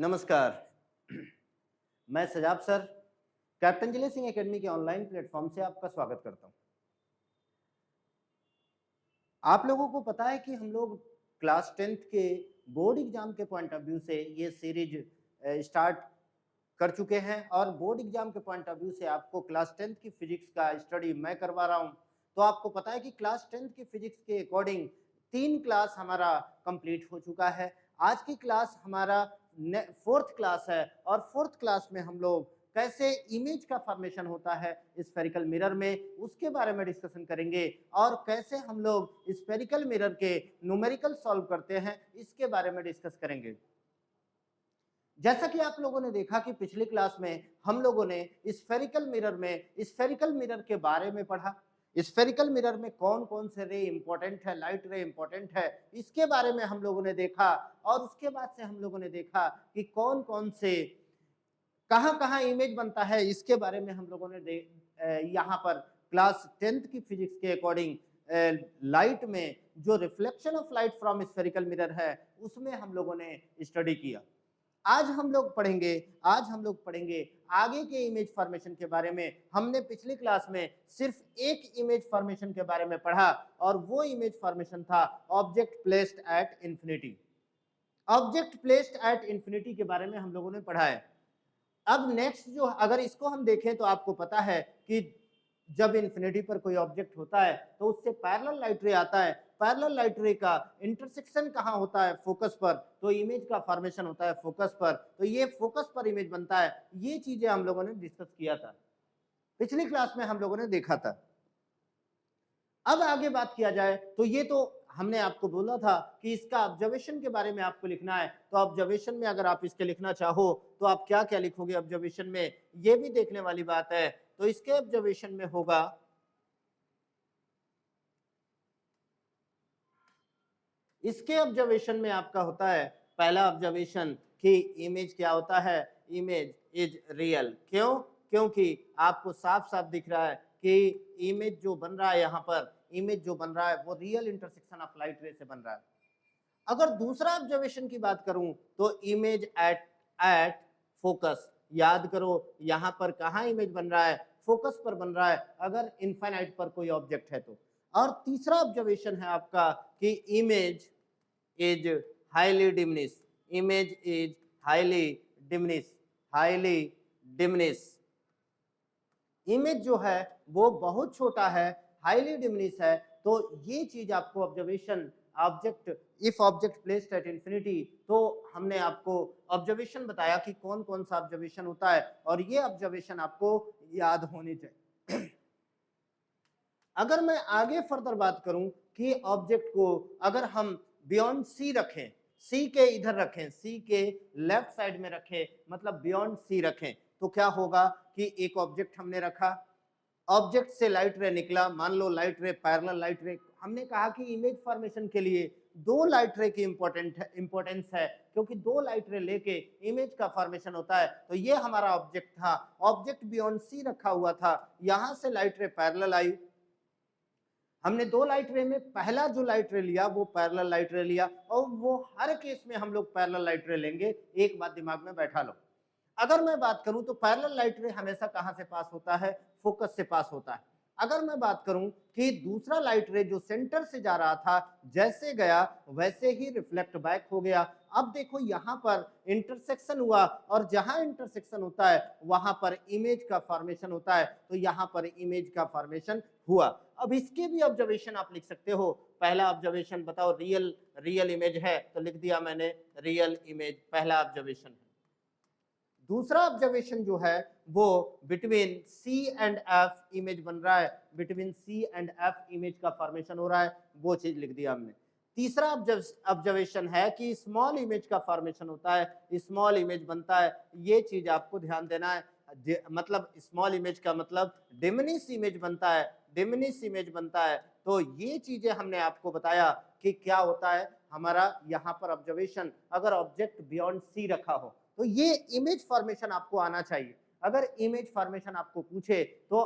नमस्कार। मैं सजाब sir captain जिले सिंह एकेडमी के ऑनलाइन प्लेटफॉर्म से आपका स्वागत करता हूं। आप लोगों को पता है कि हम लोग क्लास 10th के बोर्ड एग्जाम के पॉइंट ऑफ व्यू से ये सीरीज स्टार्ट कर चुके हैं और बोर्ड एग्जाम के पॉइंट ऑफ व्यू से आपको क्लास 10th की फिजिक्स का स्टडी मैं करवा रहा हूं। तो आपको पता है कि क्लास 10th की फिजिक्स के अकॉर्डिंग 3 क्लास हमारा कंप्लीट हो चुका है। आज की क्लास हमारा 4th क्लास है और 4th क्लास में हम लोग कैसे इमेज का फॉर्मेशन होता है स्फेरिकल मिरर में उसके बारे में डिस्कशन करेंगे और कैसे हम लोग स्फेरिकल मिरर के न्यूमेरिकल सॉल्व करते हैं इसके बारे में डिस्कस करेंगे। जैसा कि आप लोगों ने देखा कि पिछली क्लास में हम लोगों ने स्फेरिकल मिरर के बारे में पढ़ा। स्फेरिकल मिरर में कौन कौन से रे इंपॉर्टेंट है, लाइट रे इंपॉर्टेंट है, इसके बारे में हम लोगों ने देखा और उसके बाद से हम लोगों ने देखा कि कौन कौन से कहां कहां इमेज बनता है, इसके बारे में हम लोगों ने यहाँ पर क्लास 10th की फिजिक्स के अकॉर्डिंग लाइट में जो reflection of light from spherical mirror है उसमें हम लोगों ने स्टडी किया। आज हम लोग पढ़ेंगे आगे के इमेज फॉर्मेशन के बारे में। हमने पिछली क्लास में सिर्फ एक इमेज फॉर्मेशन के बारे में पढ़ा और वो इमेज फॉर्मेशन था object placed at infinity. Object placed at infinity के बारे में हम लोगों ने पढ़ा है। अब नेक्स्ट जो अगर इसको हम देखें तो आपको पता है कि जब इंफिनिटी पर कोई ऑब्जेक्ट होता है तो उससे पैरेलल लाइट रे आता है। पैरेलल लाइट रे का इंटरसेक्शन कहां होता है? फोकस पर। तो इमेज का फॉर्मेशन होता है फोकस पर। तो ये फोकस पर इमेज बनता है। ये चीजें हम लोगों ने डिस्कस किया था, पिछली क्लास में हम लोगों ने देखा था। अब आगे बात किया जाए तो ये तो हमने आपको बोला था कि इसका ऑब्जर्वेशन के बारे में आपको लिखना है। तो ऑब्जर्वेशन में अगर आप इसके लिखना चाहो तो आप क्या क्या लिखोगे ऑब्जर्वेशन में, ये भी देखने वाली बात है। तो इसके ऑब्जर्वेशन में होगा इसके ऑब्जर्वेशन में आपका होता है पहला ऑब्जर्वेशन कि इमेज क्या होता है, इमेज इज रियल। क्यों? क्योंकि आपको साफ साफ दिख रहा है कि इमेज जो बन रहा है यहाँ पर, इमेज जो बन रहा है वो रियल इंटरसेक्शन ऑफ लाइट रे से बन रहा है। अगर दूसरा ऑब्जर्वेशन की बात करूं तो इमेज एट एट फोकस। याद करो यहां पर कहां इमेज बन रहा है? फोकस पर बन रहा है अगर इनफाइनाइट पर कोई ऑब्जेक्ट है तो। और तीसरा ऑब्जर्वेशन है आपका कि image is highly diminish. Image is highly diminish. Highly diminish image जो है वो बहुत छोटा है, हाईली डिमिनिश है। तो ये चीज आपको observation object if object placed at infinity, तो हमने आपको ऑब्जर्वेशन बताया कि कौन कौन सा ऑब्जर्वेशन होता है और ये ऑब्जर्वेशन आपको याद होनी चाहिए। अगर मैं आगे फर्दर बात करूं कि ऑब्जेक्ट को अगर हम बियॉन्ड सी रखें, सी के इधर रखें, सी के लेफ्ट साइड में रखें, मतलब बियॉन्ड सी रखें, तो क्या होगा कि एक ऑब्जेक्ट हमने रखा, ऑब्जेक्ट से लाइट रे निकला, मान लो लाइट रे पैरेलल लाइट रे। हमने कहा कि इमेज फॉर्मेशन के लिए दो लाइट रे की इंपॉर्टेंस है क्योंकि दो लाइट रे लेके इमेज का फॉर्मेशन होता है। तो ये हमारा ऑब्जेक्ट था, ऑब्जेक्ट बियॉन्ड सी रखा हुआ था, यहां से लाइट रे पैरेलल आई। हमने दो लाइट रे में पहला जो लाइट रे लिया वो पैरेलल लाइट रे लिया और वो हर केस में हम लोग पैरेलल लाइट रे लेंगे। एक बात दिमाग में बैठा लो, अगर मैं बात करूं तो पैरेलल लाइट रे हमेशा कहां से पास होता है? फोकस से पास होता है। अगर मैं बात करूं कि दूसरा लाइट रे जो सेंटर से जा रहा था, जैसे गया वैसे ही रिफ्लेक्ट बैक हो गया। अब देखो यहां पर इंटरसेक्शन हुआ और जहां इंटरसेक्शन होता है वहां पर इमेज का फॉर्मेशन होता है। तो यहां पर इमेज का फॉर्मेशन हुआ। अब इसके भी ऑब्जर्वेशन आप लिख सकते हो। पहला ऑब्जर्वेशन बताओ, रियल इमेज है तो लिख दिया मैंने रियल इमेज, पहला ऑब्जर्वेशन है। दूसरा ऑब्जर्वेशन जो है वो between C and F image बन रहा है, between C and F image का फॉर्मेशन हो रहा है, वो चीज लिख दिया हमने। तीसरा ऑब्जर्वेशन है कि स्मॉल इमेज का फॉर्मेशन होता है, स्मॉल इमेज बनता है, ये चीज आपको ध्यान देना है। मतलब स्मॉल इमेज का मतलब डिमिनिश इमेज बनता है, डिमिनिश इमेज बनता है। तो ये चीजें हमने आपको बताया कि क्या होता है हमारा यहाँ पर ऑब्जर्वेशन। अगर ऑब्जेक्ट बियॉन्ड सी रखा हो तो ये इमेज फॉर्मेशन आपको आना चाहिए। अगर इमेज फॉर्मेशन आपको पूछे तो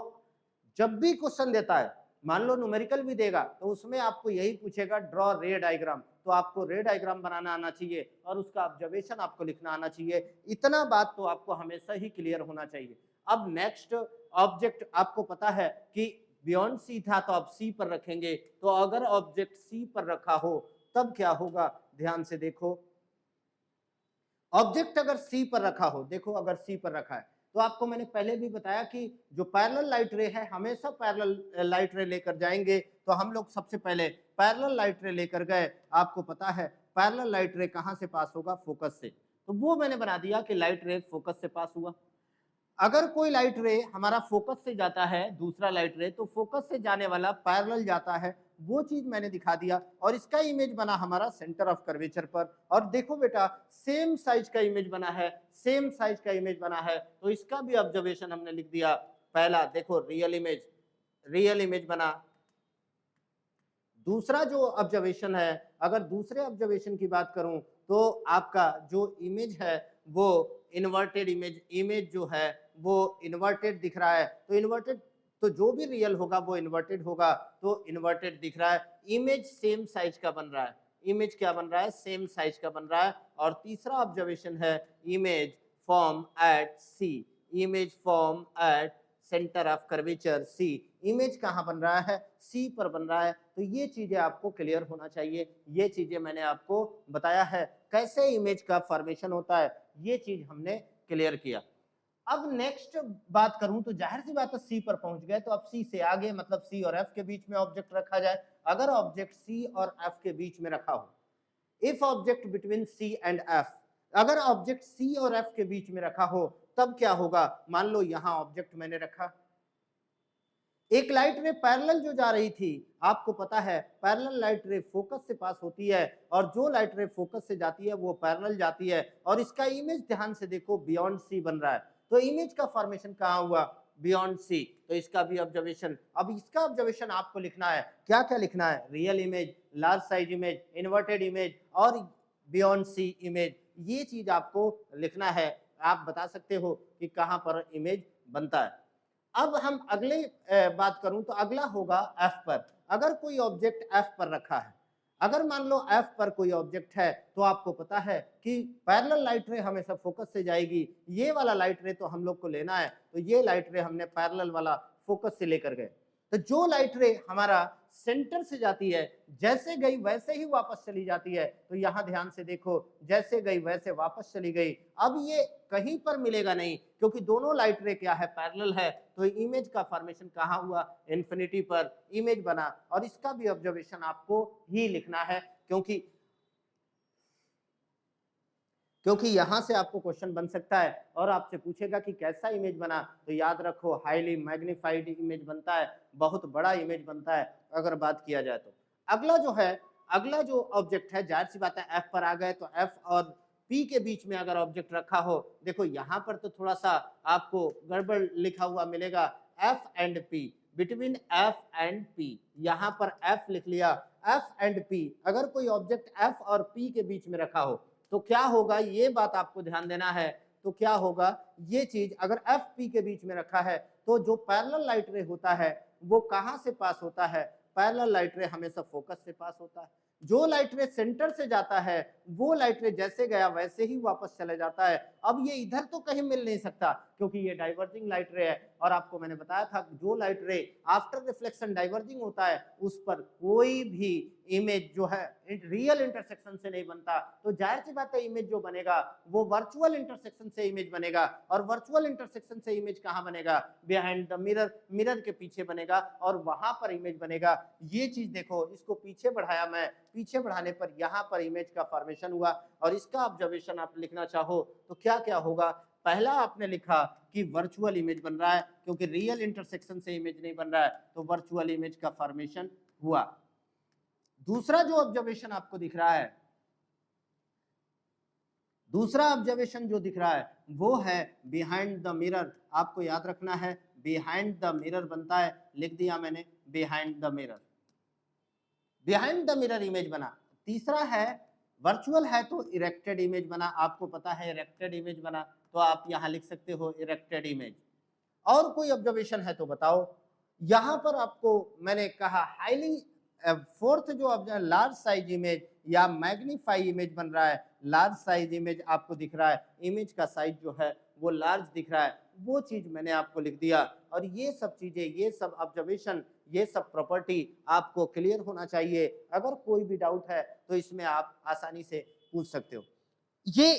जब भी क्वेश्चन देता है, मान लो न्यूमेरिकल भी देगा तो उसमें आपको यही पूछेगा ड्रॉ रे डायग्राम, तो आपको रे डायग्राम बनाना आना चाहिए और उसका ऑब्जर्वेशन आपको लिखना आना चाहिए। इतना बात तो आपको हमेशा ही क्लियर होना चाहिए। अब नेक्स्ट ऑब्जेक्ट आपको पता है कि बियॉन्ड सी था तो आप सी पर रखेंगे, तो अगर ऑब्जेक्ट सी पर रखा हो तब क्या होगा, ध्यान से देखो। ऑब्जेक्ट अगर सी पर रखा हो, देखो अगर सी पर रखा है तो आपको मैंने पहले भी बताया कि जो पैरेलल लाइट रे है हमेशा पैरेलल लाइट रे लेकर जाएंगे। तो हम लोग सबसे पहले पैरेलल लाइट रे लेकर गए, आपको पता है पैरेलल लाइट रे कहां से पास होगा, फोकस से, तो वो मैंने बना दिया कि लाइट रे फोकस से पास हुआ। अगर कोई लाइट रे हमारा फोकस से जाता है, दूसरा लाइट रे, तो फोकस से जाने वाला पैरेलल जाता है, वो चीज मैंने दिखा दिया। और इसका इमेज बना हमारा सेंटर ऑफ कर्वेचर पर। और देखो बेटा सेम साइज का इमेज बना है, सेम साइज का इमेज बना है, तो इसका भी ऑब्जर्वेशन हमने लिख दिया। पहला देखो रियल इमेज बना। दूसरा जो ऑब्जर्वेशन है, अगर दूसरे ऑब्जर्वेशन की बात करूं तो आपका जो इमेज है वो इन्वर्टेड इमेज जो है वो इन्वर्टेड दिख रहा है, तो इन्वर्टेड, तो जो भी रियल होगा वो इन्वर्टेड होगा, तो इन्वर्टेड दिख रहा है। इमेज सेम साइज का बन रहा है, इमेज क्या बन रहा है, सेम साइज का बन रहा है। और तीसरा ऑब्जर्वेशन है image form at C, image form at centre of curvature C, image कहां बन रहा है, सी पर बन रहा है। तो ये चीजें आपको क्लियर होना चाहिए, ये चीजें मैंने आपको बताया है कैसे इमेज का फॉर्मेशन होता है, ये चीज हमने क्लियर किया। अब नेक्स्ट बात करूं तो जाहिर सी बात है सी पर पहुंच गए, तो अब सी से आगे मतलब सी और एफ के बीच में ऑब्जेक्ट रखा जाए। अगर ऑब्जेक्ट सी और एफ के बीच में रखा हो, if object between C and F, अगर ऑब्जेक्ट सी और एफ के बीच में रखा हो तब क्या होगा। मान लो यहां ऑब्जेक्ट मैंने रखा, एक लाइट रे पैरेलल जो जा रही थी, आपको पता है पैरेलल लाइट रे फोकस से पास होती है, और जो लाइट रे फोकस से जाती है वो पैरेलल जाती है, और इसका इमेज ध्यान से देखो बियॉन्ड सी बन रहा है। तो इमेज का फॉर्मेशन कहां हुआ, बियॉन्ड सी, तो इसका भी ऑब्जर्वेशन। अब इसका ऑब्जर्वेशन आपको लिखना है, क्या क्या लिखना है, real image, large size image, inverted image और बियॉन्ड सी इमेज, ये चीज आपको लिखना है। आप बता सकते हो कि कहां पर इमेज बनता है। अब हम अगले बात करूं तो अगला होगा एफ पर। अगर कोई ऑब्जेक्ट एफ पर रखा है, अगर मान लो एफ पर कोई ऑब्जेक्ट है, तो आपको पता है कि पैरेलल लाइट रे हमेशा फोकस से जाएगी, ये वाला लाइट रे तो हम लोग को लेना है, तो ये लाइट रे हमने पैरेलल वाला फोकस से लेकर गए। तो जो लाइट रे हमारा सेंटर से जाती है, जैसे गई वैसे ही वापस चली जाती है, तो यहां ध्यान से देखो, जैसे गई वैसे वापस चली गई। अब ये कहीं पर मिलेगा नहीं, क्योंकि दोनों लाइट रे क्या है, पैरेलल है, तो इमेज का फॉर्मेशन कहां हुआ, इन्फिनिटी पर इमेज बना। और इसका भी ऑब्जर्वेशन आपको ही लिखना है, क्योंकि यहां से आपको क्वेश्चन बन सकता है और आपसे पूछेगा कि कैसा इमेज बना, तो याद रखो हाईली मैग्नीफाइड इमेज बनता है, बहुत बड़ा इमेज बनता है अगर बात किया जाए तो। अगला जो है, अगला जो ऑब्जेक्ट है, जाहिर सी बात है एफ पर आ गए, तो एफ और पी के बीच में अगर ऑब्जेक्ट रखा हो, देखो यहां पर तो थोड़ा सा आपको गड़बड़ लिखा हुआ मिलेगा, F and P, between F and P, यहां पर एफ लिख लिया, एफ एंड पी, अगर कोई ऑब्जेक्ट एफ और पी के बीच में रखा हो तो क्या होगा, ये बात आपको ध्यान देना है। तो क्या होगा, ये चीज अगर एफ पी के बीच में रखा है, तो जो पैरेलल लाइट रे होता है वो कहां से पास होता है, पैरेलल लाइट रे हमेशा फोकस से पास होता है। जो लाइट रे सेंटर से जाता है वो लाइट रे जैसे गया वैसे ही वापस चले जाता है। अब ये इधर तो कहीं मिल नहीं सकता, क्योंकि ये डाइवर्जिंग लाइट रे है, और आपको मैंने बताया था जो लाइट रे आफ्टर रिफ्लेक्शन डाइवर्जिंग होता है उस पर कोई भी इमेज जो है रियल इंटरसेक्शन से नहीं बनता। तो जाहिर सी बात है इमेज जो बनेगा वो वर्चुअल इंटरसेक्शन से इमेज बनेगा, और वर्चुअल इंटरसेक्शन से इमेज कहां बनेगा, बिहाइंड द मिरर, मिरर के पीछे बनेगा और वहां पर इमेज बनेगा। ये चीज देखो, इसको पीछे बढ़ाया मैं, पीछे बढ़ाने पर यहां पर इमेज का फॉर्मेशन हुआ। और इसका ऑब्जर्वेशन आप लिखना चाहो तो क्या क्या होगा, पहला आपने लिखा कि वर्चुअल इमेज बन रहा है, क्योंकि रियल इंटरसेक्शन से इमेज नहीं बन रहा है, तो वर्चुअल इमेज का फॉर्मेशन हुआ। दूसरा जो ऑब्जर्वेशन आपको दिख रहा है, दूसरा ऑब्जर्वेशन जो दिख रहा है वो है बिहाइंड द मिरर। आपको याद रखना है बिहाइंड द मिरर बनता है, लिख दिया मैंने behind the mirror, behind the mirror image बना। तीसरा है वर्चुअल है तो इरेक्टेड इमेज बना, आपको पता है इरेक्टेड इमेज बना, तो आप यहां लिख सकते हो इरेक्टेड इमेज। और कोई ऑब्जर्वेशन है तो बताओ। यहां पर आपको मैंने कहा हाईली फोर्थ जो अब लार्ज साइज इमेज या मैग्नीफाई इमेज बन रहा है, लार्ज साइज इमेज आपको दिख रहा है, इमेज का साइज जो है वो लार्ज दिख रहा है, वो चीज मैंने आपको लिख दिया। और ये सब चीजें, ये सब ऑब्जर्वेशन, ये सब प्रॉपर्टी आपको क्लियर होना चाहिए। अगर कोई भी डाउट है तो इसमें आप आसानी से पूछ सकते हो। ये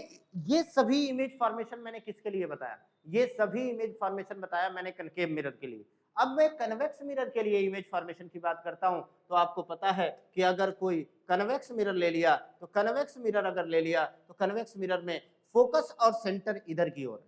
ये सभी इमेज फॉर्मेशन मैंने किसके लिए बताया? ये सभी इमेज फॉर्मेशन बताया मैंने कनकेव मिरर के लिए। अब मैं कन्वेक्स मिरर के लिए इमेज फॉर्मेशन की बात करता हूं, तो आपको पता है कि अगर कोई कन्वेक्स मिरर ले लिया, तो कन्वेक्स मिरर अगर ले लिया तो कन्वेक्स मिरर में फोकस और सेंटर इधर की ओर है।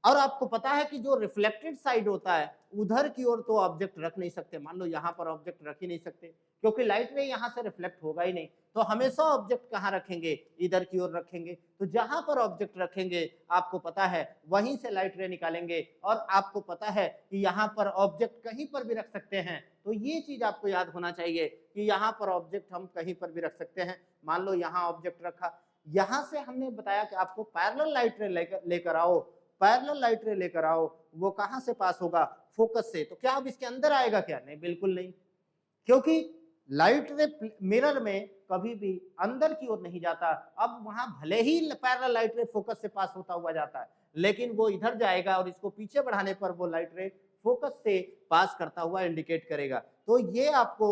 और आपको पता है कि जो रिफ्लेक्टेड साइड होता है उधर की ओर तो ऑब्जेक्ट रख नहीं सकते। मान लो यहाँ पर ऑब्जेक्ट रख ही नहीं सकते, क्योंकि लाइट रे यहाँ से रिफ्लेक्ट होगा ही नहीं। तो हमेशा ऑब्जेक्ट कहाँ रखेंगे? इधर की ओर रखेंगे। तो जहां पर ऑब्जेक्ट रखेंगे आपको पता है वहीं से लाइट रे निकालेंगे। और आपको पता है कि यहाँ पर ऑब्जेक्ट कहीं पर भी रख सकते हैं। तो ये चीज आपको याद होना चाहिए कि यहाँ पर ऑब्जेक्ट हम कहीं पर भी रख सकते हैं। मान लो यहाँ ऑब्जेक्ट रखा, यहाँ से हमने बताया कि आपको पैरेलल लाइट रे लेकर आओ, पैरेलल लाइट रे लेकर आओ, वो कहां से पास होगा? फोकस से। तो क्या अब इसके अंदर आएगा क्या? नहीं, बिल्कुल नहीं, क्योंकि लाइट रे मिरर में कभी भी अंदर की ओर नहीं जाता। अब वहां भले ही पैरेलल लाइट रे फोकस से पास होता हुआ जाता है, लेकिन वो इधर जाएगा और इसको पीछे बढ़ाने पर वो लाइट रे फोकस से पास करता हुआ इंडिकेट करेगा। तो ये आपको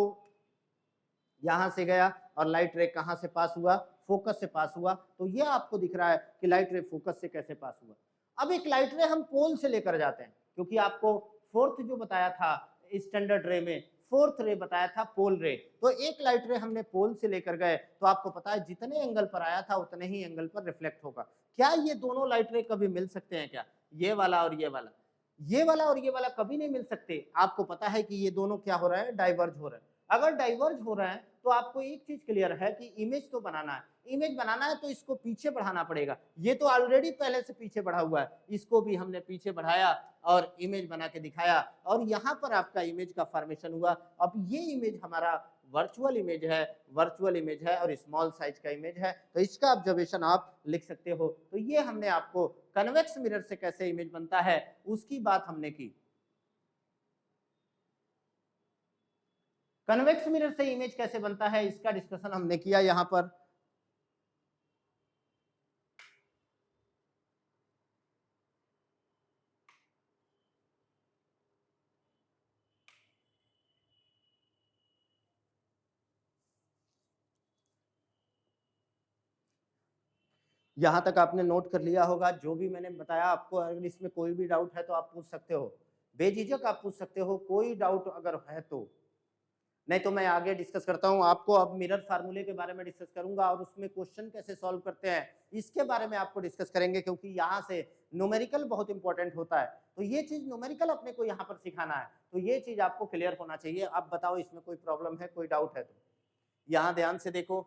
यहां से गया और लाइट रे कहां से पास हुआ? फोकस से पास हुआ। तो ये आपको दिख रहा है कि लाइट रे फोकस से कैसे पास हुआ। अब एक लाइट रे हम पोल से लेकर जाते हैं, क्योंकि आपको फोर्थ जो बताया था स्टैंडर्ड रे में, फोर्थ रे बताया था पोल रे। तो एक लाइट रे हमने पोल से लेकर गए, तो आपको पता है जितने एंगल पर आया था उतने ही एंगल पर रिफ्लेक्ट होगा। क्या ये दोनों लाइट रे कभी मिल सकते हैं क्या? ये वाला और ये वाला, ये वाला और ये वाला कभी नहीं मिल सकते। आपको पता है कि ये दोनों क्या हो रहा है? डाइवर्ज हो रहा है। अगर डाइवर्ज हो रहा है तो आपको एक चीज क्लियर है कि इमेज तो बनाना है। इमेज बनाना है तो इसको पीछे बढ़ाना पड़ेगा। ये तो ऑलरेडी पहले से पीछे बढ़ा हुआ है, इसको भी हमने पीछे बढ़ाया और इमेज बना के दिखाया, और यहाँ पर आपका इमेज का फॉर्मेशन हुआ। अब ये इमेज हमारा वर्चुअल इमेज है, वर्चुअल इमेज है और स्मॉल साइज का इमेज है। तो इसका ऑब्जर्वेशन आप लिख सकते हो। तो ये हमने आपको कन्वेक्स मिरर से कैसे इमेज बनता है उसकी बात हमने की। कन्वेक्स मिरर से इमेज कैसे बनता है इसका डिस्कशन हमने किया यहां पर। यहां तक आपने नोट कर लिया होगा जो भी मैंने बताया आपको। अगर इसमें कोई भी डाउट है तो आप पूछ सकते हो, बेझिझक आप पूछ सकते हो, कोई डाउट अगर है तो। नहीं तो मैं आगे डिस्कस करता हूं। आपको अब मिरर फार्मूले के बारे में डिस्कस करूंगा और उसमें क्वेश्चन कैसे सॉल्व करते हैं इसके बारे में आपको डिस्कस करेंगे, क्योंकि यहाँ से न्यूमेरिकल बहुत इंपॉर्टेंट होता है। तो ये चीज न्यूमेरिकल अपने को यहाँ पर सिखाना है, तो ये चीज आपको क्लियर होना चाहिए। आप बताओ इसमें कोई प्रॉब्लम है, कोई डाउट है तो। यहाँ ध्यान से देखो,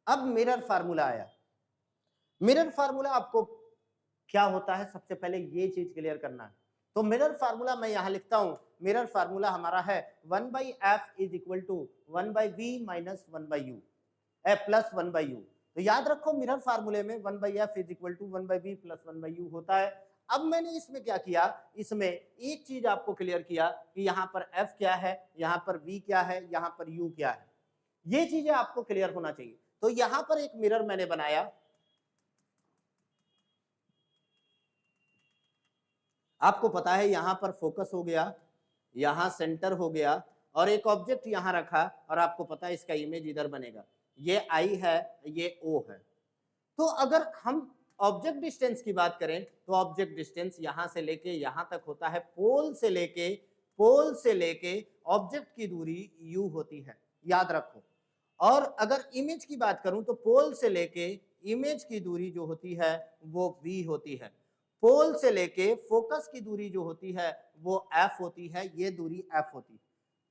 अब मिरर फार्मूला आया। मिरर फार्मूला आपको क्या होता है सबसे पहले ये चीज क्लियर करना है। तो मिरर फार्मूला मैं यहां लिखता हूं। मिरर फार्मूला हमारा है 1/f is equal to 1/v minus 1/u plus 1/u। तो याद रखो मिरर फार्मूले में 1/f is equal to 1/v plus 1/u होता है। अब मैंने इसमें क्या किया, इसमें एक चीज आपको क्लियर किया कि यहाँ पर f क्या है, यहाँ पर v क्या है, यहाँ पर u क्या है। ये चीजें आपको क्लियर होना चाहिए। तो यहाँ पर एक मिरर मैंने बनाया। आपको पता है यहां पर फोकस हो गया, यहां सेंटर हो गया, और एक ऑब्जेक्ट यहां रखा, और आपको पता है इसका इमेज इधर बनेगा। ये आई है, ये ओ है। तो अगर हम ऑब्जेक्ट डिस्टेंस की बात करें तो ऑब्जेक्ट डिस्टेंस यहां से लेके यहां तक होता है। पोल से लेके ऑब्जेक्ट की दूरी यू होती है, याद रखो। और अगर इमेज की बात करूं तो पोल से लेके इमेज की दूरी जो होती है वो v होती है। पोल से लेके फोकस की दूरी जो होती है वो f होती है, ये दूरी f होती है।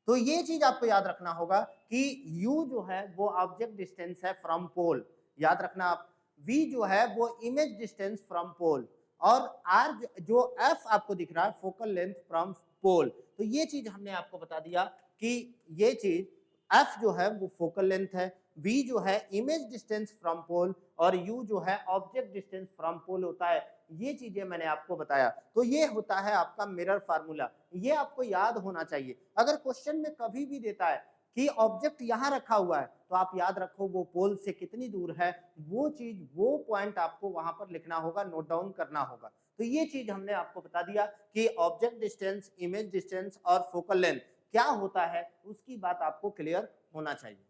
तो ये चीज आपको याद रखना होगा कि u जो है वो ऑब्जेक्ट डिस्टेंस है फ्रॉम पोल, याद रखना आप। v जो है वो इमेज डिस्टेंस फ्रॉम पोल, और r जो f आपको दिख रहा है फोकल लेंथ फ्रॉम पोल। तो ये चीज हमने आपको बता दिया कि ये चीज f जो है वो फोकल लेंथ है, v जो है इमेज डिस्टेंस फ्रॉम पोल और u जो है ऑब्जेक्ट डिस्टेंस फ्रॉम पोल होता है। ये चीजें मैंने आपको बताया। तो ये होता है आपका मिरर फार्मूला, ये आपको याद होना चाहिए। अगर क्वेश्चन में कभी भी देता है कि ऑब्जेक्ट यहाँ रखा हुआ है तो आप याद रखो वो पोल से कितनी दूर है, वो चीज वो पॉइंट आपको वहां पर लिखना होगा, नोट डाउन करना होगा। तो ये चीज हमने आपको बता दिया कि ऑब्जेक्ट डिस्टेंस, इमेज डिस्टेंस और फोकल लेंथ क्या होता है, उसकी बात आपको क्लियर होना चाहिए।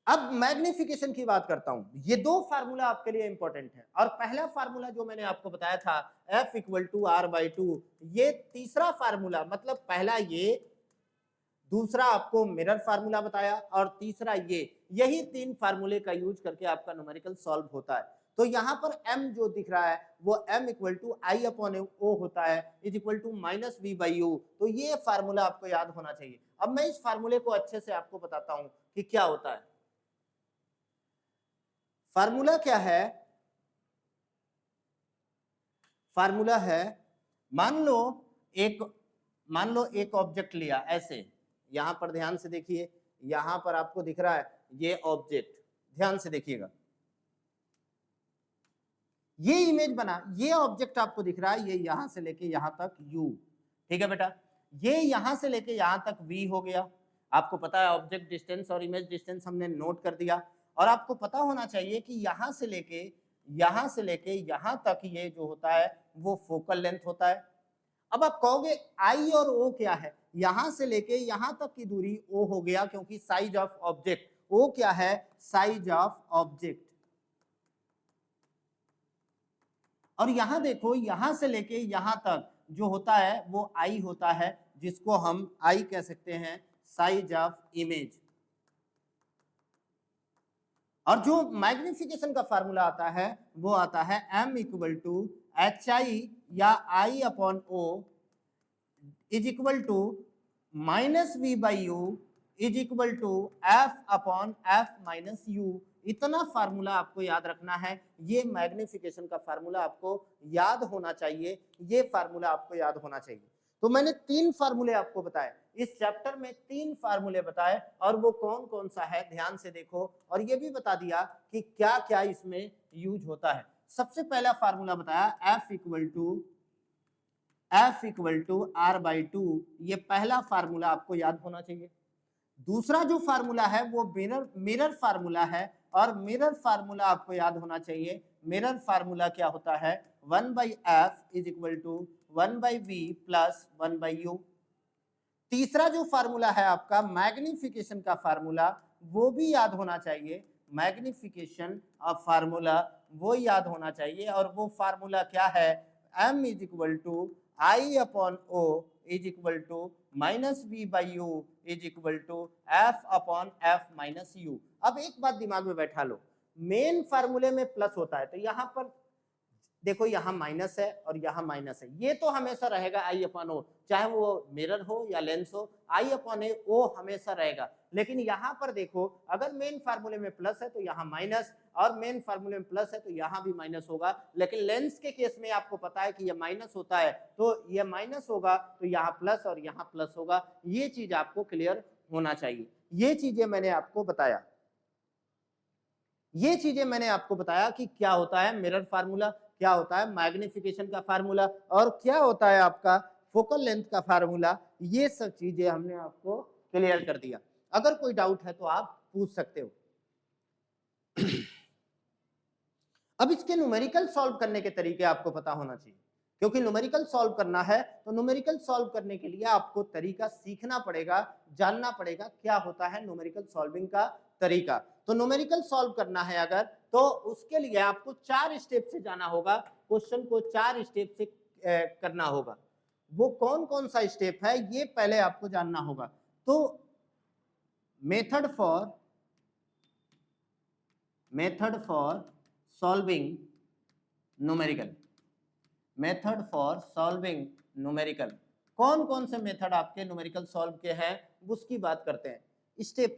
अब मैग्निफिकेशन की बात करता हूं। ये दो फार्मूला आपके लिए इंपॉर्टेंट है और पहला फार्मूला जो मैंने आपको बताया था F = R/2, ये तीसरा फार्मूला, मतलब पहला ये, दूसरा आपको मिरर फार्मूला बताया और तीसरा ये, यही तीन फार्मूले का यूज करके आपका न्यूमेरिकल सॉल्व होता है। तो यहाँ पर m जो दिख रहा है वो m = I/O होता है = -v/u। तो ये फार्मूला आपको याद होना चाहिए। अब मैं इस फार्मूले को अच्छे से आपको बताता हूं कि क्या होता है। फार्मूला क्या है? फार्मूला है, मान लो एक ऑब्जेक्ट लिया ऐसे, यहां पर ध्यान से देखिए, यहां पर आपको दिख रहा है ये ऑब्जेक्ट, ध्यान से देखिएगा, ये इमेज बना, ये ऑब्जेक्ट आपको दिख रहा है, ये यहां से लेके यहां तक u, ठीक है बेटा, ये यहां से लेके यहां तक v हो गया। आपको पता है ऑब्जेक्ट डिस्टेंस और इमेज डिस्टेंस हमने नोट कर दिया। और आपको पता होना चाहिए कि यहां से लेके यहां तक ये जो होता है वो फोकल लेंथ होता है। अब आप कहोगे आई और ओ क्या है? यहां से लेके यहां तक की दूरी ओ हो गया, क्योंकि साइज ऑफ ऑब्जेक्ट, ओ क्या है? Size of object. और यहां देखो, यहां से लेके यहां तक जो होता है वो आई होता है, जिसको हम आई कह सकते हैं साइज ऑफ इमेज। और जो मैग्निफिकेशन का फार्मूला आता है वो आता है m = hi या I/o is equal to -v/u is equal to f/f-u। इतना फार्मूला आपको याद रखना है। ये मैग्निफिकेशन का फार्मूला आपको याद होना चाहिए, ये फार्मूला आपको याद होना चाहिए। तो मैंने तीन फार्मूले आपको बताए, इस चैप्टर में तीन फार्मूले बताए, और वो कौन कौन सा है ध्यान से देखो। और ये भी बता दिया कि क्या क्या इसमें यूज होता है। सबसे पहला फार्मूला बताया F = R/2, ये पहला फार्मूला आपको याद होना चाहिए। दूसरा जो फार्मूला है वो मिरर फार्मूला है, और मिरर फार्मूला आपको याद होना चाहिए। मिरर फार्मूला क्या होता है? 1/f is equal to 1/v plus 1/u। तीसरा जो फार्मूला है आपका मैग्निफिकेशन का फार्मूला, वो भी याद होना चाहिए। मैग्निफिकेशन ऑफ फार्मूला वो याद होना चाहिए, और वो फार्मूला क्या है? m is equal to I/o is equal to -v/u is equal to f/f-u। अब एक बात दिमाग में बैठा लो, मेन फार्मूले में प्लस होता है, तो यहाँ पर देखो यहाँ माइनस है और यहाँ माइनस है, ये तो हमेशा रहेगा I/o, चाहे वो मिरर हो या लेंस हो, I/o हमेशा रहेगा। लेकिन यहाँ पर देखो, अगर मेन फार्मूले में प्लस है तो यहाँ माइनस, और मेन फार्मूले में प्लस है तो यहाँ भी माइनस होगा। लेकिन लेंस के केस में आपको पता है कि ये माइनस होता है, तो ये माइनस होगा तो यहाँ प्लस और यहाँ प्लस होगा। ये चीज आपको क्लियर होना चाहिए। ये चीजें मैंने आपको बताया, ये चीजें मैंने आपको बताया कि क्या होता है मिरर फार्मूला, क्या होता है मैग्निफिकेशन का फार्मूला, और क्या होता है आपका फोकल लेंथ का फार्मूला। ये सब चीजें हमने आपको क्लियर कर दिया। अगर कोई डाउट है तो आप पूछ सकते हो। अब इसके न्यूमेरिकल सॉल्व करने के तरीके आपको पता होना चाहिए, क्योंकि न्यूमेरिकल सॉल्व करना है तो न्यूमेरिकल सॉल्व करने के लिए आपको तरीका सीखना पड़ेगा, जानना पड़ेगा क्या होता है न्यूमेरिकल सॉल्विंग का तरीका। तो न्यूमेरिकल सॉल्व करना है अगर, तो उसके लिए आपको 4 स्टेप से जाना होगा, क्वेश्चन को 4 स्टेप से करना होगा। वो कौन कौन सा स्टेप है ये पहले आपको जानना होगा। तो method for solving numerical, method for solving numerical, कौन कौन से मेथड आपके न्यूमेरिकल सॉल्व के हैं उसकी बात करते हैं। स्टेप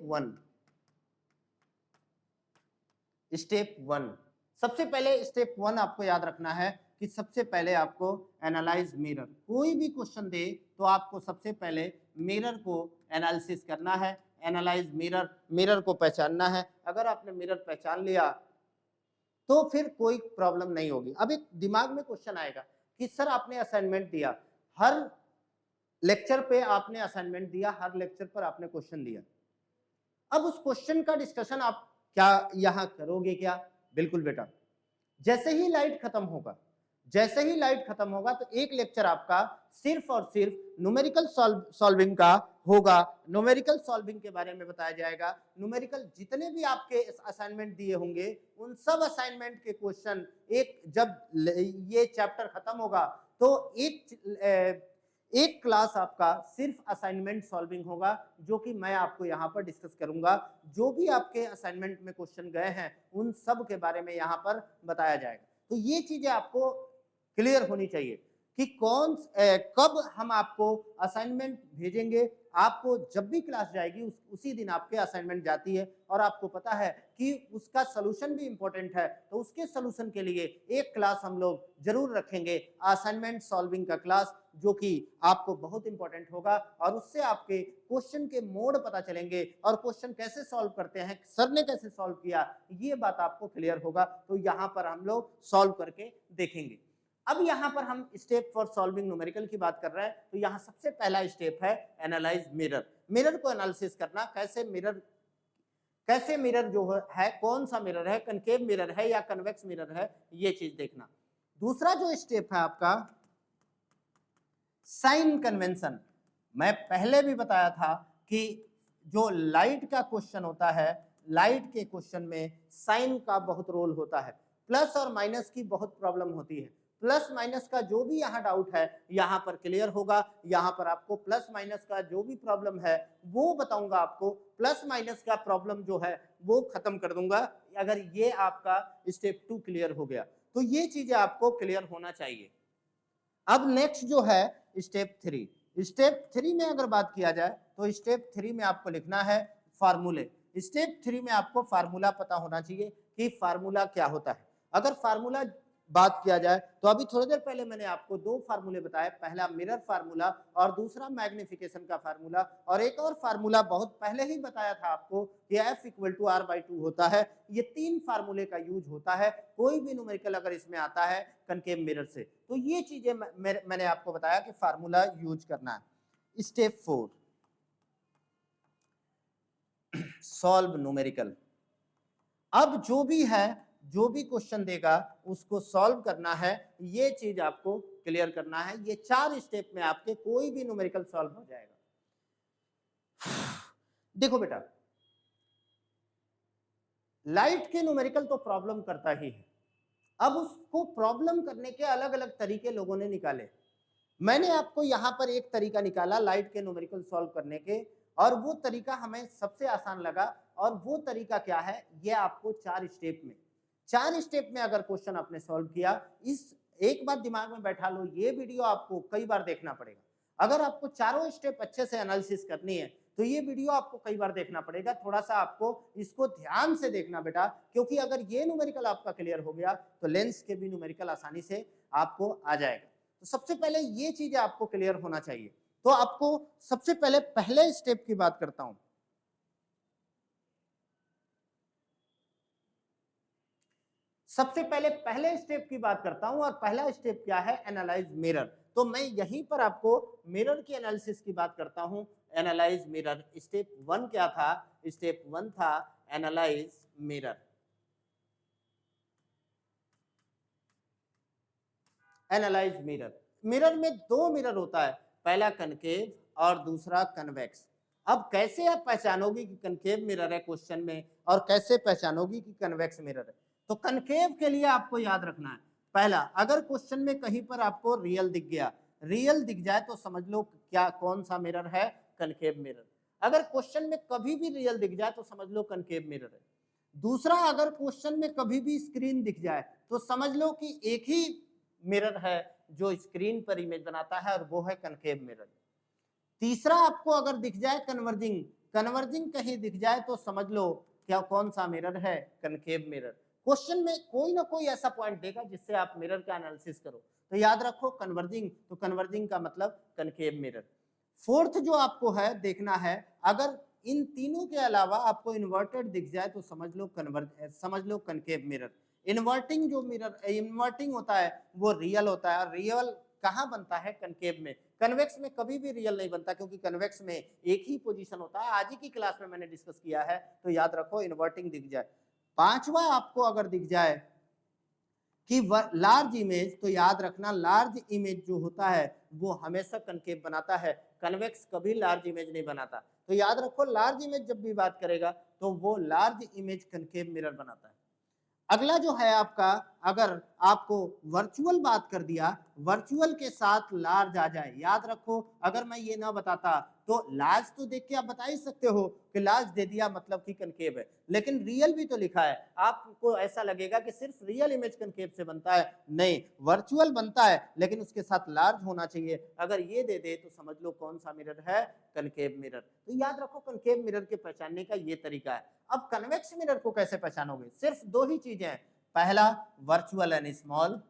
वन, सबसे पहले स्टेप 1 आपको याद रखना है कि सबसे पहले आपको एनालाइज मिरर। कोई भी क्वेश्चन दे तो आपको सबसे पहले मिरर को एनालिसिस करना है। एनालाइज मिरर, मिरर को पहचानना है। अगर आपने मिरर पहचान लिया तो फिर कोई प्रॉब्लम नहीं होगी। अब एक दिमाग में क्वेश्चन आएगा कि सर आपने असाइनमेंट दिया, हर लेक्चर पे आपने असाइनमेंट दिया, हर लेक्चर पर आपने क्वेश्चन दिया, अब उस क्वेश्चन का डिस्कशन आप क्या यहां करोगे क्या? बिल्कुल बेटा, जैसे ही लाइट खत्म होगा, जैसे ही लाइट खत्म होगा तो एक लेक्चर आपका सिर्फ और सिर्फ न्यूमेरिकल सॉल्विंग का होगा। न्यूमेरिकल सॉल्विंग के बारे में बताया जाएगा। न्यूमेरिकल जितने भी आपके असाइनमेंट दिए होंगे उन सब असाइनमेंट के क्वेश्चन, एक जब ये चैप्टर खत्म होगा तो एक क्लास आपका सिर्फ असाइनमेंट सॉल्विंग होगा, जो कि मैं आपको यहाँ पर डिस्कस करूंगा। जो भी आपके असाइनमेंट में क्वेश्चन गए हैं उन सब के बारे में यहाँ पर बताया जाएगा। तो ये चीजें आपको क्लियर होनी चाहिए कि कब हम आपको असाइनमेंट भेजेंगे। आपको जब भी क्लास जाएगी उसी दिन आपके असाइनमेंट जाती है, और आपको पता है कि उसका सलूशन भी इंपॉर्टेंट है, तो उसके सलूशन के लिए एक क्लास हम लोग जरूर रखेंगे, असाइनमेंट सॉल्विंग का क्लास, जो कि आपको बहुत इंपॉर्टेंट होगा। और उससे आपके क्वेश्चन के मोड पता चलेंगे और क्वेश्चन कैसे सॉल्व करते हैं, सर ने कैसे सॉल्व किया, ये बात आपको क्लियर होगा। तो यहाँ पर हम लोग सॉल्व करके देखेंगे। अब यहाँ पर हम स्टेप फॉर सॉल्विंग न्यूमेरिकल की बात कर रहे हैं, तो यहाँ सबसे पहला स्टेप है एनालाइज मिरर। मिरर को एनालिसिस करना, कैसे मिरर जो है, कौन सा मिरर है, कनकेव मिरर है या कन्वेक्स मिरर है, ये चीज देखना। दूसरा जो स्टेप है आपका साइन कन्वेंशन। मैं पहले भी बताया था कि जो लाइट का क्वेश्चन होता है, लाइट के क्वेश्चन में साइन का बहुत रोल होता है। प्लस और माइनस की बहुत प्रॉब्लम होती है। प्लस माइनस का जो भी यहाँ डाउट है यहाँ पर क्लियर होगा। यहाँ पर आपको प्लस माइनस का जो भी प्रॉब्लम है वो बताऊंगा आपको। प्लस माइनस का प्रॉब्लम जो है वो खत्म कर दूंगा अगर ये आपका स्टेप 2 क्लियर हो गया। तो ये चीजें आपको क्लियर होना चाहिए। अब नेक्स्ट जो है स्टेप 3। स्टेप 3 में अगर बात किया जाए तो स्टेप 3 में आपको लिखना है फार्मूले। स्टेप 3 में आपको फार्मूला पता होना चाहिए कि फार्मूला क्या होता है। अगर फार्मूला बात किया जाए तो अभी थोड़ी देर पहले मैंने आपको 2 फार्मूले बताए, पहला मिरर फार्मूला और दूसरा मैग्निफिकेशन का फार्मूला, और एक और फार्मूला बहुत पहले ही बताया था आपको कि F = R/2 होता है। ये 3 फार्मूले का यूज होता है कोई भी न्यूमेरिकल अगर इसमें आता है कनकेव मिरर से। तो ये चीजें मैंने आपको बताया कि फार्मूला यूज करना है। Step 4 solve numerical. अब जो भी क्वेश्चन देगा उसको सॉल्व करना है, ये चीज आपको क्लियर करना है। ये 4 स्टेप में आपके कोई भी न्यूमेरिकल सॉल्व हो जाएगा। देखो बेटा, लाइट के न्यूमेरिकल तो प्रॉब्लम करता ही है। अब उसको प्रॉब्लम करने के अलग अलग तरीके लोगों ने निकाले। मैंने आपको यहां पर एक तरीका निकाला लाइट के न्यूमेरिकल सॉल्व करने के, और वो तरीका हमें सबसे आसान लगा। और वो तरीका क्या है, ये आपको 4 स्टेप में अगर क्वेश्चन आपने सॉल्व किया, इस एक बात दिमाग में बैठा लो, ये वीडियो आपको कई बार देखना पड़ेगा। अगर आपको चारों स्टेप अच्छे से एनालिसिस करनी है तो ये वीडियो आपको कई बार देखना पड़ेगा। थोड़ा सा आपको इसको ध्यान से देखना बेटा, क्योंकि अगर ये न्यूमेरिकल आपका क्लियर हो गया तो लेंस के भी न्यूमेरिकल आसानी से आपको आ जाएगा। तो सबसे पहले ये चीजें आपको क्लियर होना चाहिए। तो आपको सबसे पहले स्टेप की बात करता हूं। सबसे पहले स्टेप की बात करता हूं, और पहला स्टेप क्या है, एनालाइज मिरर। तो मैं यहीं पर आपको मिरर की एनालिसिस की बात करता हूं। एनालाइज मिरर स्टेप 1 क्या था? स्टेप 1 था analyse mirror. Analyse mirror, mirror में 2 मिरर होता है, पहला कनकेव और दूसरा कन्वेक्स। अब कैसे आप पहचानोगी कि कनकेव मिरर है क्वेश्चन में, और कैसे पहचानोगी कि कन्वेक्स मिरर है? तो कनकेव के लिए आपको याद रखना है, पहला, अगर क्वेश्चन में कहीं पर आपको रियल दिख गया, रियल दिख जाए तो समझ लो क्या कौन सा मिरर है, कनकेव मिरर। अगर क्वेश्चन में कभी भी रियल दिख जाए तो समझ लो कनकेव मिरर है। दूसरा, अगर क्वेश्चन में कभी भी स्क्रीन दिख जाए तो समझ लो कि एक ही मिरर है जो स्क्रीन पर इमेज बनाता है, और वो है कनकेव मिरर। तीसरा, आपको अगर दिख जाए कन्वर्जिंग कहीं दिख जाए तो समझ लो क्या कौन सा मिरर है, कनकेव मिरर। क्वेश्चन में कोई ना कोई ऐसा पॉइंट देगा जिससे आप मिरर का एनालिसिस करो, तो याद रखो कन्वर्जिंग, तो कन्वर्जिंग का मतलब कनकेव मिरर। फोर्थ जो आपको है देखना है, अगर इन तीनों के अलावा आपको इन्वर्टेड दिख जाए तो समझ लो कनकेव मिरर। इन्वर्टिंग जो मिरर इन्वर्टिंग होता है वो रियल होता है, और रियल कहाँ बनता है? कनकेव में। कन्वेक्स में कभी भी रियल नहीं बनता, क्योंकि कन्वेक्स में एक ही पोजीशन होता है। आज ही की क्लास में मैंने डिस्कस किया है, तो याद रखो इन्वर्टिंग दिख जाए। पांचवा आपको अगर दिख जाए कि लार्ज इमेज, तो याद रखना लार्ज इमेज जो होता है वो हमेशा कनकेव बनाता है, कन्वेक्स कभी लार्ज इमेज नहीं बनाता। तो याद रखो लार्ज इमेज जब भी बात करेगा तो वो लार्ज इमेज कनकेव मिरर बनाता है। अगला जो है आपका, अगर आपको वर्चुअल बात कर दिया, वर्चुअल के साथ लार्ज आ जाए, याद रखो अगर मैं ये ना बताता तो लार्ज तो देख के आप बता ही सकते हो कि लार्ज दे दिया मतलब कि कनकेव है, लेकिन रियल भी तो लिखा है। आपको ऐसा लगेगा कि सिर्फ रियल इमेज कनकेव से बनता है, नहीं, वर्चुअल बनता है लेकिन उसके साथ लार्ज होना चाहिए। अगर ये दे दे तो समझ लो कौन सा मिरर है? Concave mirror. तो याद रखो कनकेव मिरर के पहचानने का ये तरीका है। अब कन्वेक्स मिरर को कैसे पहचानोगे? सिर्फ दो ही चीजें हैं, पहला virtual and small,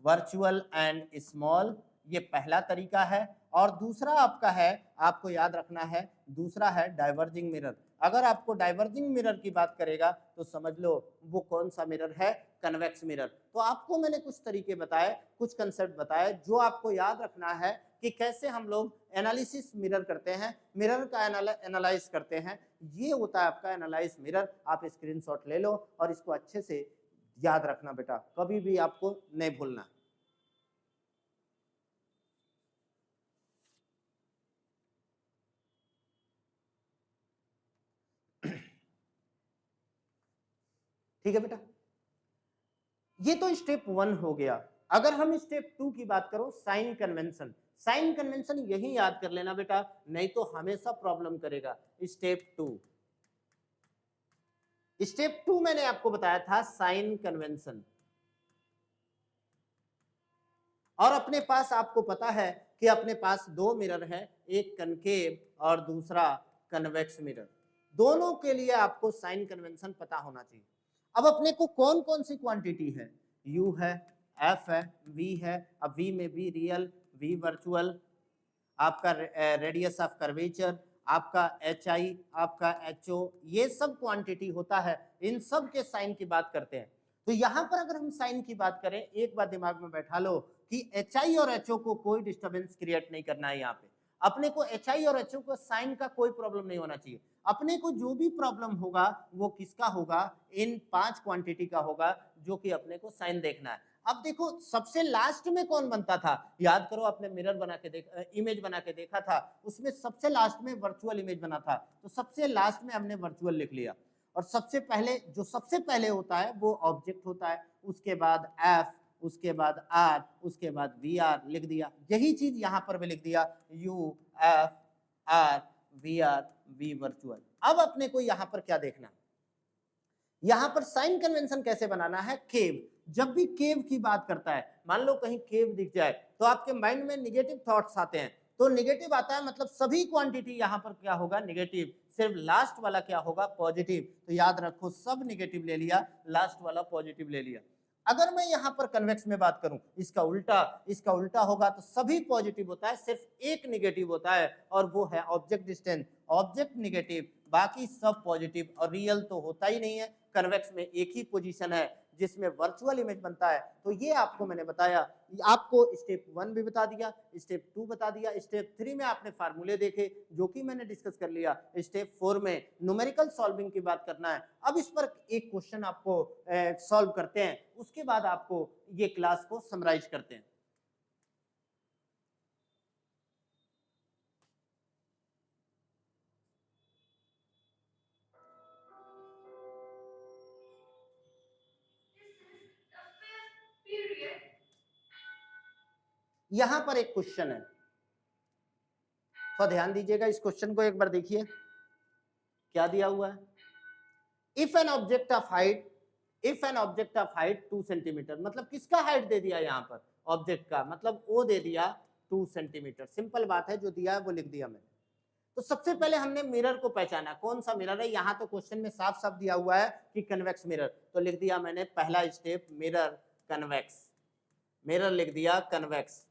virtual and small, ये पहला तरीका है। और दूसरा आपका है, आपको याद रखना है, दूसरा है डाइवर्जिंग मिरर। अगर आपको डाइवर्जिंग मिरर की बात करेगा तो समझ लो वो कौन सा मिरर है? Convex mirror. तो आपको मैंने कुछ तरीके बताए, कुछ कंसेप्ट बताए जो आपको याद रखना है कि कैसे हम लोग एनालिसिस मिरर करते हैं, मिरर का एनालाइज करते हैं। ये होता है आपका एनालाइज मिरर। आप स्क्रीनशॉट ले लो और इसको अच्छे से याद रखना बेटा, कभी भी आपको नहीं भूलना। ठीक है बेटा, ये तो स्टेप 1 हो गया। अगर हम स्टेप 2 की बात करो, साइन कन्वेंशन, साइन कन्वेंशन यही याद कर लेना बेटा, नहीं तो हमेशा प्रॉब्लम करेगा। स्टेप 2, स्टेप 2 मैंने आपको बताया था साइन कन्वेंशन। और अपने पास आपको पता है कि अपने पास दो मिरर है, एक कनकेव और दूसरा कन्वेक्स मिरर। दोनों के लिए आपको साइन कन्वेंशन पता होना चाहिए। अब अपने को कौन कौन सी क्वांटिटी है? U है, F है, V है। अब V में V रियल, V वर्चुअल, आपका रेडियस ऑफ कर्वेचर, आपका HI, आपका HO, ये सब क्वांटिटी होता है। इन सब के साइन की बात करते हैं। तो यहां पर अगर हम साइन की बात करें, एक बात दिमाग में बैठा लो कि HI और HO को कोई डिस्टर्बेंस क्रिएट नहीं करना है। यहाँ पे अपने को HI और HO को साइन का कोई प्रॉब्लम नहीं होना चाहिए। अपने को जो भी प्रॉब्लम होगा वो किसका होगा? इन 5 क्वांटिटी का होगा, जो कि अपने को साइन देखना है। अब देखो सबसे लास्ट में कौन बनता था? याद करो, आपने मिरर बना के इमेज बना के देखा था, उसमें सबसे लास्ट में वर्चुअल इमेज बना था। तो सबसे लास्ट में हमने वर्चुअल लिख लिया। और सबसे पहले जो सबसे पहले होता है वो ऑब्जेक्ट होता है, उसके बाद एफ, उसके बाद आर, उसके बाद वी आर लिख दिया। यही चीज यहां पर भी लिख दिया, U F R V R V virtual. अब अपने को यहां पर क्या देखना? यहां पर साइन कन्वेंशन कैसे बनाना है? केव, जब भी केव की बात करता है, मान लो कहीं केव दिख जाए तो आपके माइंड में निगेटिव थॉट्स आते हैं। तो निगेटिव आता है मतलब सभी क्वांटिटी यहां पर क्या होगा? निगेटिव। सिर्फ लास्ट वाला क्या होगा? पॉजिटिव। तो याद रखो सब निगेटिव ले लिया, लास्ट वाला पॉजिटिव ले लिया। अगर मैं यहां पर कन्वेक्स में बात करूं, इसका उल्टा होगा, तो सभी पॉजिटिव होता है, सिर्फ एक निगेटिव होता है और वो है ऑब्जेक्ट डिस्टेंस। ऑब्जेक्ट निगेटिव, बाकी सब पॉजिटिव। और रियल तो होता ही नहीं है, कन्वेक्स में एक ही पोजीशन है जिसमें वर्चुअल इमेज बनता है। तो ये आपको मैंने बताया, आपको स्टेप 1 भी बता दिया, स्टेप 2 बता दिया, स्टेप 3 में आपने फार्मूले देखे जो कि मैंने डिस्कस कर लिया, स्टेप 4 में न्यूमेरिकल सॉल्विंग की बात करना है। अब इस पर एक क्वेश्चन आपको सॉल्व करते हैं, उसके बाद आपको ये क्लास को समराइज करते हैं। यहां पर एक क्वेश्चन है, तो ध्यान दीजिएगा, इस क्वेश्चन को एक बार देखिए क्या दिया हुआ है। If an object of height, if an object of height 2 centimetre, मतलब किसका हाइट दे दिया यहाँ पर? ऑब्जेक्ट का, मतलब ओ दे दिया 2 सेंटीमीटर। सिंपल बात है, जो दिया है वो लिख दिया मैंने। तो सबसे पहले हमने मिरर को पहचाना, कौन सा मिरर है? यहाँ तो क्वेश्चन में साफ साफ दिया हुआ है कि कन्वेक्स मिरर, तो लिख दिया मैंने पहला स्टेप मिरर कन्वेक्स, मिरर लिख दिया कन्वेक्स।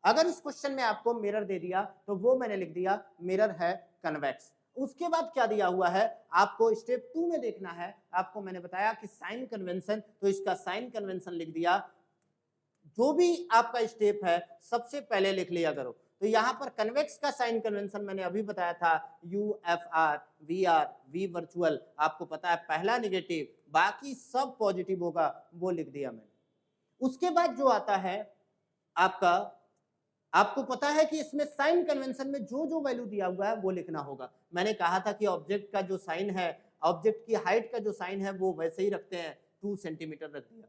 अगर इस क्वेश्चन में आपको मिरर दे दिया तो वो मैंने लिख दिया मिरर है कन्वेक्स। उसके बाद क्या दिया हुआ है, आपको स्टेप 2 में देखना है। आपको मैंने बताया कि साइन कन्वेंशन, तो इसका साइन कन्वेंशन लिख दिया। जो भी आपका स्टेप है सबसे पहले लिख लिया करो। तो यहाँ पर कन्वेक्स का साइन कन्वेंशन मैंने अभी बताया था, UFR, VR, V वर्चुअल, आपको पता है पहला नेगेटिव, बाकी सब पॉजिटिव होगा, वो लिख दिया मैंने। उसके बाद जो आता है आपका, आपको पता है कि इसमें साइन कन्वेंशन में जो जो वैल्यू दिया हुआ है वो लिखना होगा। मैंने कहा था कि ऑब्जेक्ट का जो साइन है, ऑब्जेक्ट की हाइट का जो साइन है वो वैसे ही रखते हैं, 2 सेंटीमीटर रख दिया।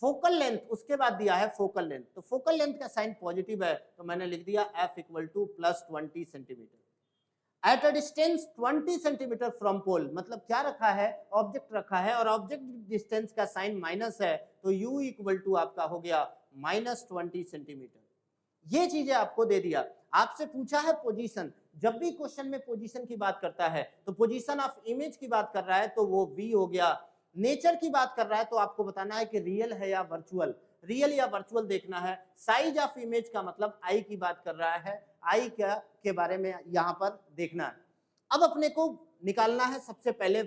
फोकल लेंथ उसके बाद दिया है फोकल लेंथ, तो फोकल लेंथ का साइन पॉजिटिव है, तो मैंने लिख दिया F equal to plus 20 centimetre at a distance 20 centimetre from pole. मतलब क्या रखा है, ऑब्जेक्ट रखा है और ऑब्जेक्ट डिस्टेंस का साइन माइनस है, तो U इक्वल टू आपका हो गया माइनस 20 सेंटीमीटर। ये चीजें आपको दे दिया। आपसे पूछा है पोजीशन, जब भी क्वेश्चन में पोजीशन की बात करता है तो पोजीशन ऑफ इमेज की बात कर रहा है तो वो V हो गया। नेचर की बात कर रहा है तो आपको बताना है कि रियल है या वर्चुअल, रियल या वर्चुअल देखना है। साइज ऑफ इमेज का मतलब आई की बात कर रहा है, आई के बारे में यहाँ पर देखना है। अब अपने को निकालना है सबसे पहले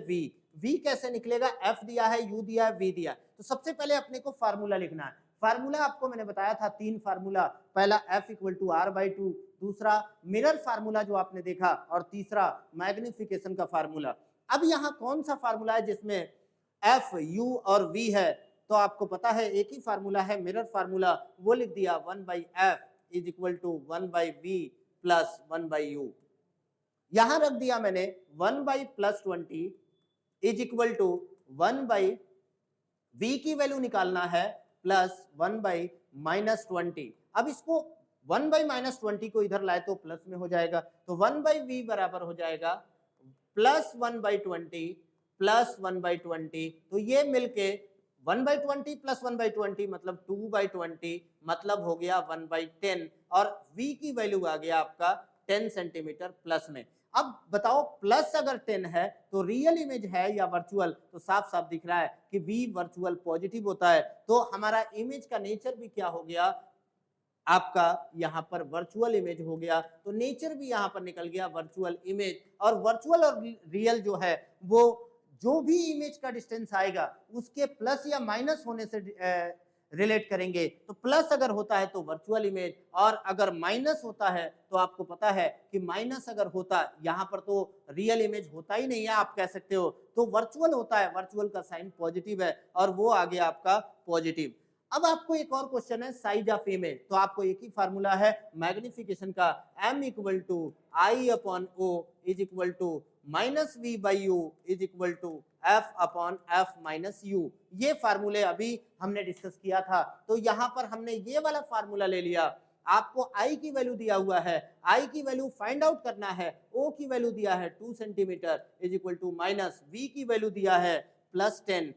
V कैसे निकलेगा, F दिया है, U दिया है, V दिया है, तो सबसे पहले अपने को फार्मूला लिखना है। फार्मूला आपको मैंने बताया था 3 फार्मूला, पहला F इक्वल टू R/2, दूसरा मिरर फार्मूला जो आपने देखा, और तीसरा मैग्निफिकेशन का फार्मूला। अब यहाँ कौन सा फार्मूला है जिसमें F, U और V है, तो आपको पता है एक ही फार्मूला है मिरर फार्मूला, वो लिख दिया 1/F is equal to 1/V plus 1/U। यहां रख दिया मैंने 1/+20 इज इक्वल टू 1/V की वैल्यू निकालना है प्लस 1/-20। अब इसको 1/-20 को इधर लाए तो प्लस में हो जाएगा, तो 1/V बराबर हो जाएगा प्लस 1/20 प्लस 1/20। तो ये मिलके 1/20 प्लस 1/20 मतलब 2/20, मतलब हो गया 1/10, और V की वैल्यू आ गया आपका 10 सेंटीमीटर प्लस में। अब बताओ प्लस अगर 10 है तो रियल इमेज है या वर्चुअल, तो साफ साफ दिख रहा है कि V वर्चुअल पॉजिटिव होता है, तो हमारा इमेज का नेचर भी क्या हो गया आपका, यहां पर वर्चुअल इमेज हो गया। तो नेचर भी यहां पर निकल गया वर्चुअल इमेज। और वर्चुअल और रियल जो है वो जो भी इमेज का डिस्टेंस आएगा उसके प्लस या माइनस होने से रिलेट करेंगे। तो प्लस अगर होता है तो वर्चुअल इमेज, और अगर माइनस होता है तो आपको पता है कि माइनस अगर होता, यहां पर तो रियल इमेज होता ही नहीं है आप कह सकते हो, तो वर्चुअल होता है, वर्चुअल का साइन पॉजिटिव है, और वो आ गया आपका पॉजिटिव। अब आपको एक और क्वेश्चन है साइज ऑफ इमेज, तो आपको एक ही फार्मूला है मैग्निफिकेशन का, M equal to I/O is equal to -V/U is equal to F/F-U। ये फार्मूले अभी हमने डिस्कस किया था, तो यहाँ पर हमने ये वाला फार्मूला ले लिया। आपको I की वैल्यू दिया हुआ है, I की वैल्यू फाइंड आउट करना है, O की वैल्यू दिया है 2 centimetre is equal to minus V की वैल्यू दिया है +10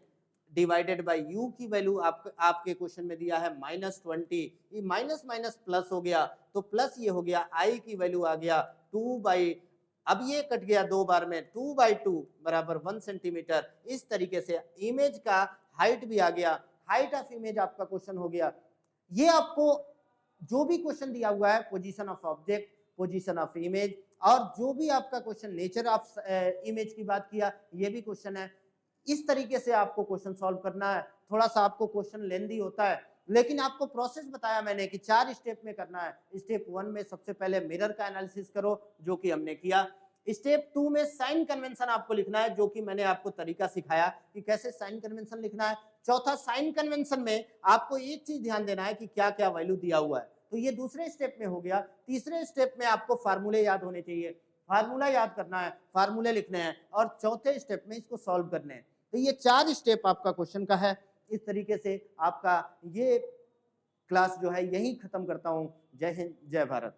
डिवाइडेड बाय U की वैल्यू आपके क्वेश्चन में दिया है -20। ये माइनस माइनस प्लस हो गया, तो प्लस ये हो गया, I की वैल्यू आ गया 2 अब ये कट गया 2 बार में, 2/2 बराबर 1 सेंटीमीटर। इस तरीके से इमेज का हाइट भी आ गया, हाइट ऑफ इमेज आपका क्वेश्चन हो गया। ये आपको जो भी क्वेश्चन दिया हुआ है, position of object, position of image, और जो भी आपका क्वेश्चन नेचर ऑफ इमेज की बात किया, ये भी क्वेश्चन है। इस तरीके से आपको क्वेश्चन सॉल्व करना है। थोड़ा सा आपको क्वेश्चन लेंदी होता है, लेकिन आपको प्रोसेस बताया मैंने कि 4 स्टेप में करना है। स्टेप 1 में सबसे पहले मिरर का एनालिसिस करो, जो कि हमने किया। स्टेप 2 में साइन कन्वेंशन आपको लिखना है, जो कि मैंने आपको तरीका सिखाया कि कैसे साइन कन्वेंशन लिखना है। चौथा, साइन कन्वेंशन में आपको एक चीज ध्यान देना है कि क्या क्या वैल्यू दिया हुआ है, तो ये दूसरे स्टेप में हो गया। तीसरे स्टेप में आपको फार्मूले याद होने चाहिए, फार्मूला याद करना है, फार्मूले लिखने हैं, और चौथे स्टेप में इसको सॉल्व करने हैं। तो ये 4 स्टेप आपका क्वेश्चन का है। इस तरीके से आपका ये क्लास जो है यही खत्म करता हूं। जय हिंद, जय भारत।